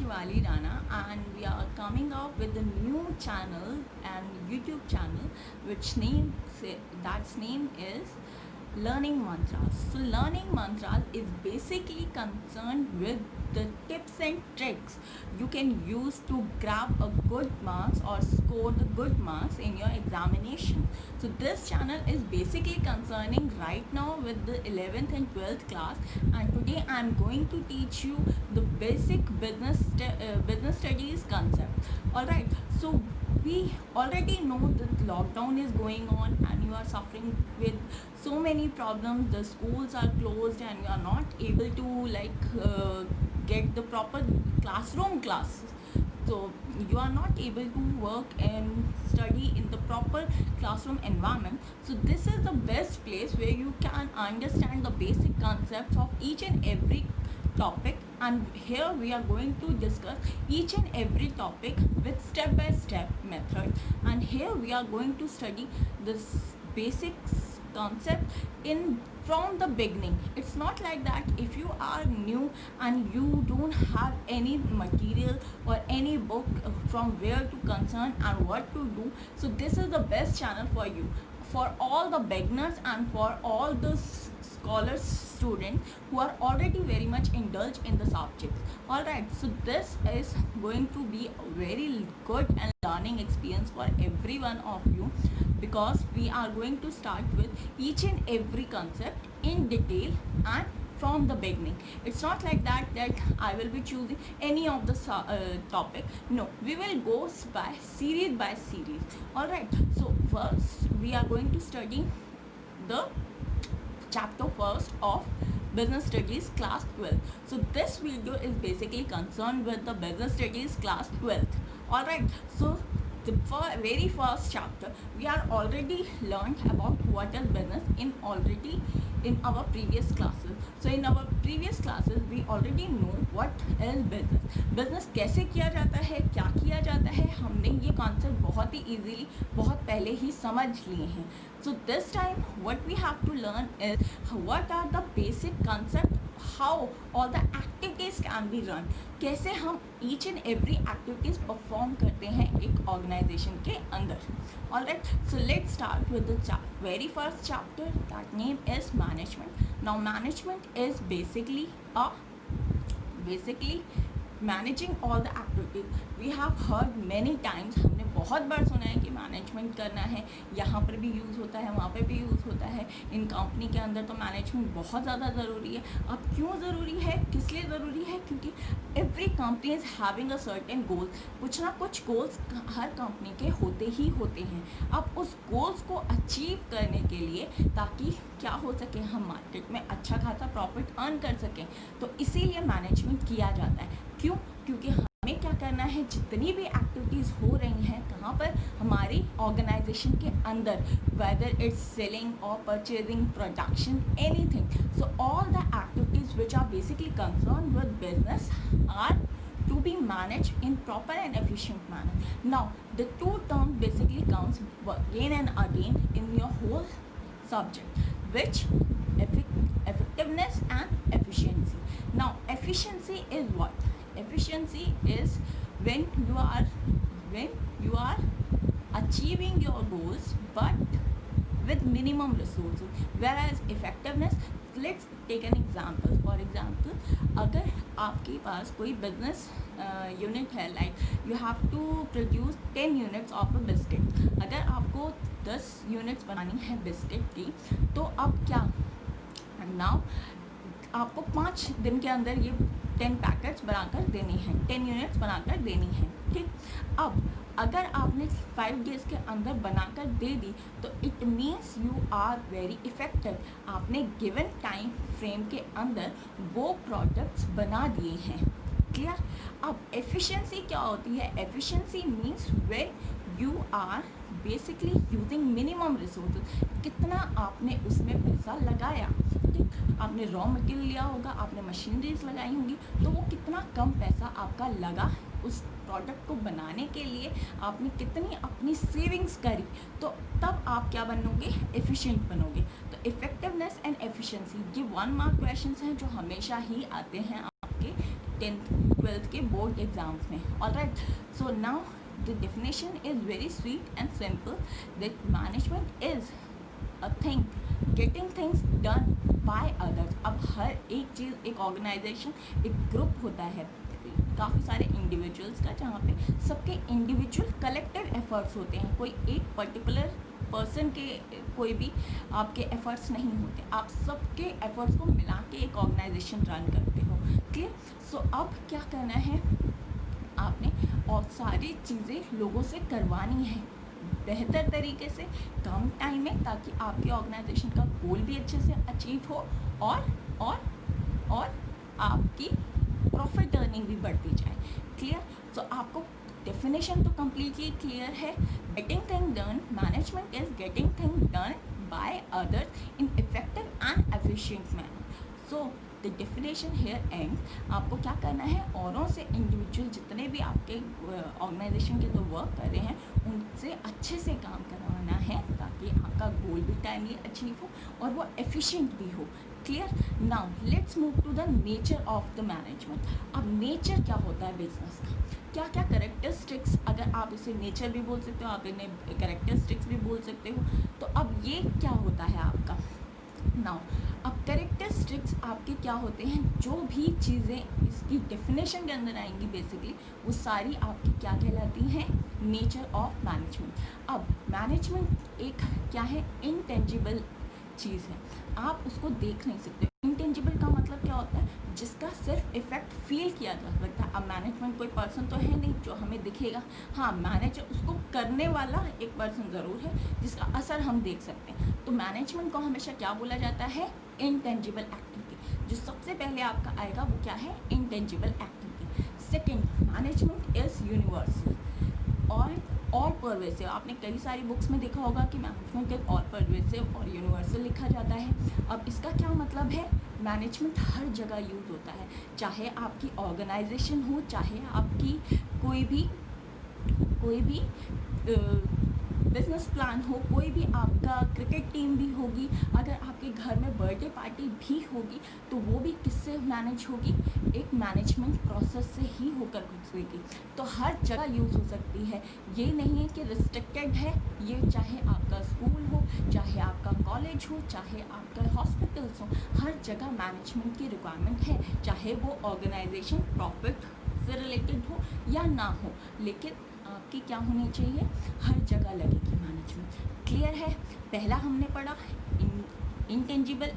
Shivali Rana, and we are coming up with a new channel and YouTube channel, which name is Learning Mantras. So Learning Mantras is basically concerned with the tips and tricks you can use to grab a good marks or score the good marks in your examination. So this channel is basically concerning right now with the 11th and 12th class, and today I am going to teach you the basic business studies concept. All right, so we already know that lockdown is going on and you are suffering with so many problems. The schools are closed and you are not able to get the proper classroom classes, so you are not able to work and study in the proper classroom environment. So this is the best place where you can understand the basic concepts of each and every topic, and here we are going to discuss each and every topic with step by step method, and here we are going to study this basic concept in from the beginning. It's not like that if you are new and you don't have any material or any book from where to concern and what to do. So this is the best channel for you, for all the beginners and for all the scholars students who are already very much indulged in the subjects. All right, so this is going to be a very good and learning experience for every one of you, because we are going to start with each and every concept in detail and from the beginning. It's not like that I will be choosing any of the topic. No, we will go by series. All right, so first we are going to study the chapter first of business studies class 12. So this video is basically concerned with the business studies class 12th. All right, so the very first chapter we are already learned about what is business in our previous classes. So in our previous classes we already know what is business कैसे किया जाता है, क्या किया जाता है, हमने ये कॉन्सेप्ट बहुत ही इजीली बहुत पहले ही समझ लिए हैं. So this time what we have to learn is what are the basic concept, how all the activities can be run, कैसे हम each and every activities perform करते हैं एक organization के अंदर. Alright, so let's start with the very first chapter, that name is management. Now management is basically managing all the activities. We have heard many times, हमने बहुत बार सुना है कि मैनेजमेंट करना है, यहाँ पर भी यूज़ होता है, वहाँ पर भी यूज़ होता है. इन कंपनी के अंदर तो मैनेजमेंट बहुत ज़्यादा ज़रूरी है. अब क्यों ज़रूरी है, किस लिए ज़रूरी है? क्योंकि every company is having a certain goal. कुछ ना कुछ गोल्स हर कंपनी के होते ही होते हैं. अब उस गोल्स को अचीव करने के लिए, ताकि क्या हो सके, हम मार्केट में अच्छा खासा प्रॉफिट अर्न कर सकें, तो इसीलिए मैनेजमेंट किया जाता है. क्यों? क्योंकि हमें क्या करना है, जितनी भी एक्टिविटीज़ हो रही हैं कहाँ पर, हमारी ऑर्गेनाइजेशन के अंदर, वेदर इट्स सेलिंग और purchasing, production, anything. So all the activities which are basically concern with business are to be managed in proper and efficient manner. Now the two terms basically comes again and again in your whole subject, which effectiveness and efficiency. Now efficiency is what? Efficiency is when you are achieving your goals but with minimum resources, whereas effectiveness, let's take an example. For example, अगर आपके पास कोई business unit है, like you have to produce 10 units of a biscuit. अगर आपको 10 units बनानी है biscuit की, तो अब क्या, नाउ आपको 5 दिन के अंदर ये 10 पैकेट्स बनाकर देनी है, 10 यूनिट्स बनाकर देनी है. ठीक, अब अगर आपने 5 डेज़ के अंदर बनाकर दे दी, तो it means you are very effective. आपने गिवन टाइम फ्रेम के अंदर वो प्रोडक्ट्स बना दिए हैं. क्लियर? अब एफिशिएंसी क्या होती है? Efficiency means when you are basically using minimum resources. कितना आपने उसमें पैसा लगाया, ठीक, आपने रॉ मटेरियल लिया होगा, आपने मशीनरीज लगाई होंगी, तो वो कितना कम पैसा आपका लगा उस प्रोडक्ट को बनाने के लिए, आपने कितनी अपनी सेविंग्स करी, तो तब आप क्या बनोगे, एफिशिएंट बनोगे. तो इफेक्टिवनेस एंड एफिशिएंसी ये 1 मार्क क्वेश्चंस हैं जो हमेशा ही आते हैं आपके 10th 12th के बोर्ड एग्जाम्स में. Alright, so now the definition is very sweet and simple that management is a thing getting things done by others. अब हर एक चीज़, एक ऑर्गेनाइजेशन, एक ग्रुप होता है काफ़ी सारे इंडिविजुअल्स का, जहाँ पे सबके इंडिविजुअल कलेक्टिव एफर्ट्स होते हैं. कोई एक पर्टिकुलर पर्सन के कोई भी आपके एफर्ट्स नहीं होते, आप सबके एफर्ट्स को मिला के एक ऑर्गेनाइजेशन रन करते हो. क्लियर. सो अब क्या करना है आपने, और सारी चीज़ें लोगों से करवानी है बेहतर तरीके से, कम टाइम में, ताकि आपकी ऑर्गेनाइजेशन का गोल भी अच्छे से अचीव हो और आपकी प्रॉफिट अर्निंग भी बढ़ती जाए. क्लियर. सो आपको डेफिनेशन तो कम्प्लीटली क्लियर है. Getting thing done, management is getting thing done by others in effective and efficient manner. So the definition here and. आपको क्या करना है, औरों से इंडिविजुअल जितने भी आपके ऑर्गेनाइजेशन के जो वर्क कर रहे हैं उनसे अच्छे से काम करवाना है, ताकि आपका गोल भी टाइमली अचीव हो और वो एफिशिएंट भी हो. Clear. Now let's move to the nature of the management. अब नेचर क्या होता है बिजनेस का, क्या क्या करेक्टरिस्टिक्स, अगर आप इसे नेचर भी बोल सकते हो, आप इन्हें करेक्टरिस्टिक्स भी बोल सकते हो. तो अब ये क्या होता है आपका. नाउ अब करेक्टरिस्टिक्स आपके क्या होते हैं, जो भी चीज़ें इसकी डेफिनेशन के अंदर आएंगी बेसिकली वो सारी आपकी क्या कहलाती हैं, नेचर ऑफ मैनेजमेंट. अब मैनेजमेंट एक क्या है, इनटेंजिबल चीज़ है, आप उसको देख नहीं सकते. इनटेंजिबल का मतलब क्या होता है, जिसका सिर्फ इफेक्ट फील किया जा सकता है. अब मैनेजमेंट कोई पर्सन तो है नहीं जो हमें दिखेगा, हाँ मैनेजर उसको करने वाला एक पर्सन ज़रूर है जिसका असर हम देख सकते हैं. तो मैनेजमेंट को हमेशा क्या बोला जाता है, इनटेंजिबल एक्टिविटी. जो सबसे पहले आपका आएगा वो क्या है, intangible activity. Second, management is universal और परवेसिव. आपने कई सारी बुक्स में देखा होगा कि मैनेजमेंट एक और परवेसिव और यूनिवर्सल लिखा जाता है. अब इसका क्या मतलब है, मैनेजमेंट हर जगह यूज़ होता है, चाहे आपकी ऑर्गेनाइजेशन हो, चाहे आपकी कोई भी बिजनेस प्लान हो, कोई भी आपका क्रिकेट टीम भी होगी, अगर आपके घर में बर्थडे पार्टी भी होगी तो वो भी किससे मैनेज होगी, एक मैनेजमेंट प्रोसेस से ही होकर गुजरेगी. तो हर जगह यूज़ हो सकती है, ये नहीं है कि रिस्ट्रिक्टेड है. ये चाहे आपका स्कूल हो, चाहे आपका कॉलेज हो, चाहे आपका हॉस्पिटल्स हो, हर जगह मैनेजमेंट की रिक्वायरमेंट है, चाहे वो ऑर्गेनाइजेशन प्रॉफिट से रिलेटेड हो या ना हो, लेकिन आपकी क्या होनी चाहिए, हर जगह लगेगी मैनेजमेंट. क्लियर है. पहला हमने पढ़ा इंटेंजिबल,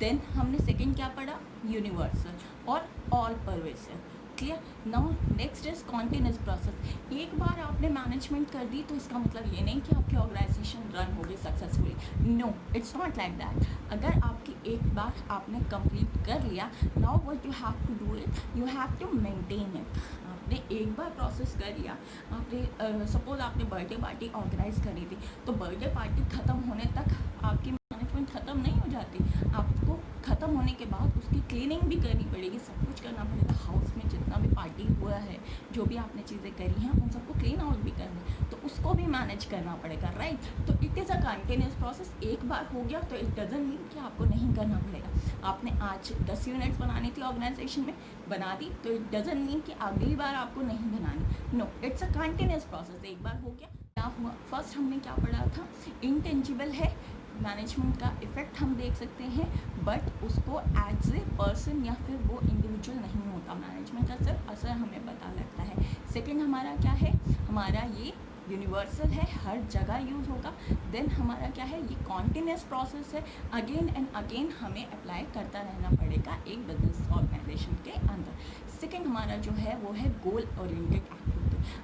देन हमने सेकंड क्या पढ़ा, यूनिवर्सल और all pervasive. Clear. Now next is continuous process. एक बार आपने मैनेजमेंट कर दी तो इसका मतलब ये नहीं कि आपकी ऑर्गेनाइजेशन रन होगी successfully. No, it's not like that. अगर आपकी एक बार आपने कंप्लीट कर लिया, now what you have to do it, you have to maintain it. आपने एक बार प्रोसेस कर लिया, आपने सपोज आपने बर्थडे पार्टी ऑर्गेनाइज करी थी, तो बर्थडे पार्टी ख़त्म होने तक आपकी मैनेजमेंट ख़त्म नहीं हो जाती. आपको ख़त्म होने के बाद उसकी क्लीनिंग भी करनी पड़ेगी, सब कुछ करना पड़ेगा. हाउस में जितना भी पार्टी हुआ है, जो भी आपने चीज़ें करी हैं, उन सबको क्लीन आउट भी करना है, तो उसको भी मैनेज करना पड़ेगा. राइट. तो it is a continuous process. एक बार हो गया तो इट डजंट मीन कि आपको नहीं करना पड़ेगा. आपने आज 10 यूनिट्स बनानी थी ऑर्गेनाइजेशन में, बना दी, तो इट डजंट मीन कि अगली बार आपको नहीं बनानी. No, it's a continuous process. एक बार हो गया, क्या हुआ. फर्स्ट हमने क्या पढ़ा था, इंटेंजिबल है, मैनेजमेंट का इफ़ेक्ट हम देख सकते हैं, बट उसको एज ए पर्सन या फिर वो इंडिविजुअल नहीं होता. मैनेजमेंट का सिर्फ असर हमें पता लगता है. सेकंड हमारा क्या है, हमारा ये यूनिवर्सल है, हर जगह यूज़ होगा. देन हमारा क्या है, ये कॉन्टिन्यूस प्रोसेस है, अगेन एंड अगेन हमें अप्लाई करता रहना पड़ेगा एक बिजनेस ऑर्गेनाइजेशन के अंदर. सेकंड हमारा जो है वो है गोल ओरिएंटेड एक्टिविटी.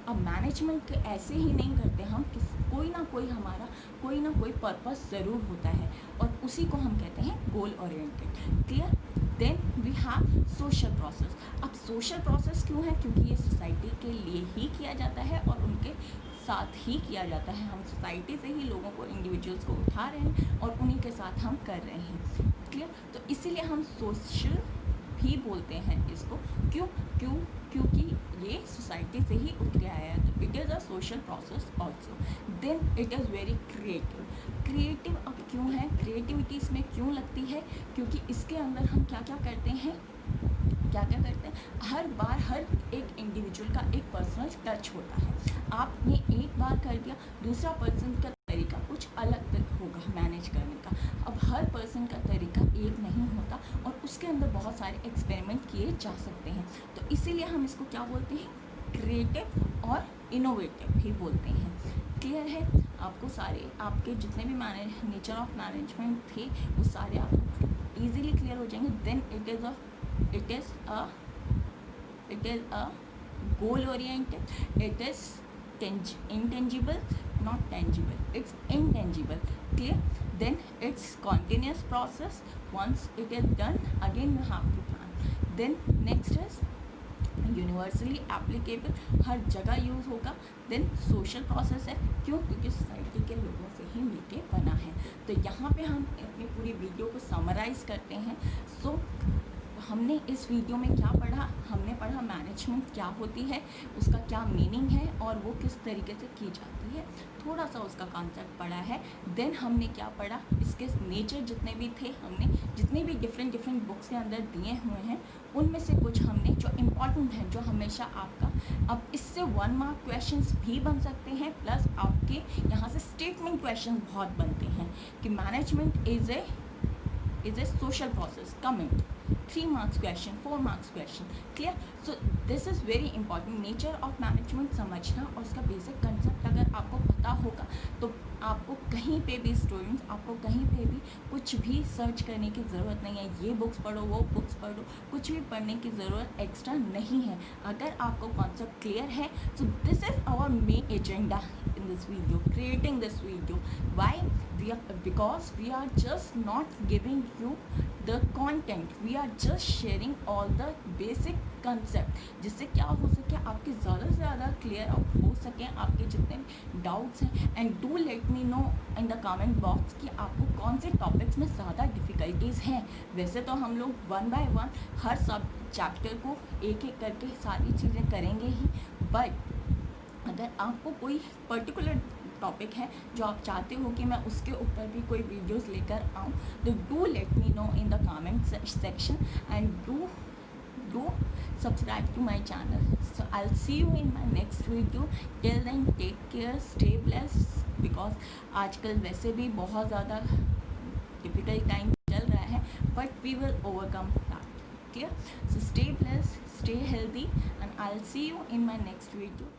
अब मैनेजमेंट ऐसे ही नहीं करते हम, कोई ना कोई हमारा कोई ना कोई पर्पस ज़रूर होता है और उसी को हम कहते हैं goal oriented. Clear. Then we have social process. अब सोशल प्रोसेस क्यों है, क्योंकि ये सोसाइटी के लिए ही किया जाता है और उनके साथ ही किया जाता है. हम सोसाइटी से ही लोगों को, इंडिविजुअल्स को उठा रहे हैं और उन्हीं के साथ हम कर रहे हैं. क्लियर. तो इसीलिए हम सोशल भी बोलते हैं इसको. क्योंकि ये सोसाइटी से ही उठ के आया है. तो it is a social process also. Then it is very creative. अब क्यों है क्रिएटिविटी इसमें क्यों लगती है, क्योंकि इसके अंदर हम क्या क्या करते हैं, क्या क्या करते हैं, हर बार हर एक इंडिविजुअल का एक पर्सनल टच होता है। आपने एक बार कर दिया, दूसरा पर्सन का तरीका कुछ अलग होगा मैनेज करने का। अब हर पर्सन का तरीका एक नहीं होता और उसके अंदर बहुत सारे एक्सपेरिमेंट किए जा सकते हैं। तो इसीलिए हम इसको क्या बोलते हैं, क्रिएटिव और इनोवेटिव ही बोलते हैं। क्लियर है? आपको सारे आपके जितने भी नेचर ऑफ मैनेजमेंट थे वो सारे आपको ईजिली क्लियर हो जाएंगे। Then it is a goal oriented, it is intangible, not tangible, it's intangible. Clear? Then it's continuous process. Once it is done, again you have to plan. Then next is universally applicable, हर जगह use होगा। Then social process है, क्यों? क्योंकि society के लोगों से ही मिलके बना है। तो यहाँ पे हम अपनी पूरी वीडियो को समराइज़ करते हैं। सो हमने इस वीडियो में क्या पढ़ा? हमने पढ़ा मैनेजमेंट क्या होती है, उसका क्या मीनिंग है और वो किस तरीके से की जाती है, थोड़ा सा उसका कॉन्सेप्ट पढ़ा है। देन हमने क्या पढ़ा, इसके नेचर जितने भी थे, हमने जितने भी डिफरेंट बुक्स के अंदर दिए हुए हैं उनमें से कुछ हमने जो इम्पॉर्टेंट है, जो हमेशा आपका, अब इससे 1 मार्क क्वेश्चंस भी बन सकते हैं, प्लस आपके यहाँ से स्टेटमेंट क्वेश्चन बहुत बनते हैं कि management is a social process, comment 3 marks question, 4 marks question. Clear? So this is very important. Nature of management समझना और उसका बेसिक कंसेप्ट अगर आपको पता होगा तो आपको कहीं पे भी स्टूडेंट्स, आपको कहीं पे भी कुछ भी सर्च करने की ज़रूरत नहीं है। ये बुक्स पढ़ो, वो बुक्स पढ़ो, कुछ भी पढ़ने की ज़रूरत एक्स्ट्रा नहीं है। अगर आपको कॉन्सेप्ट क्लियर है, so this is our main agenda in this video, creating this video. Why? Because we are just not giving you the content, we are just sharing all the basic concept, जिससे क्या हो सके, आपके ज़्यादा से ज़्यादा clear out हो सके आपके जितने डाउट्स हैं। And do let me know in the comment box कि आपको कौन से टॉपिक्स में ज़्यादा डिफ़िकल्टीज़ हैं। वैसे तो हम लोग 1 by 1 हर सब चैप्टर को एक एक करके सारी चीज़ें करेंगे ही, बट अगर आपको कोई पर्टिकुलर टॉपिक है जो आप चाहते हो कि मैं उसके ऊपर भी कोई वीडियोस लेकर आऊँ, तो do let me know in the comment section and do subscribe to my channel. So I'll see you in my next video. Till then, take care, stay blessed, because आजकल वैसे भी बहुत ज़्यादा डिफिकल्ट टाइम चल रहा है, but we will overcome that. Clear? So stay blessed, stay healthy, and I'll see you in my next video.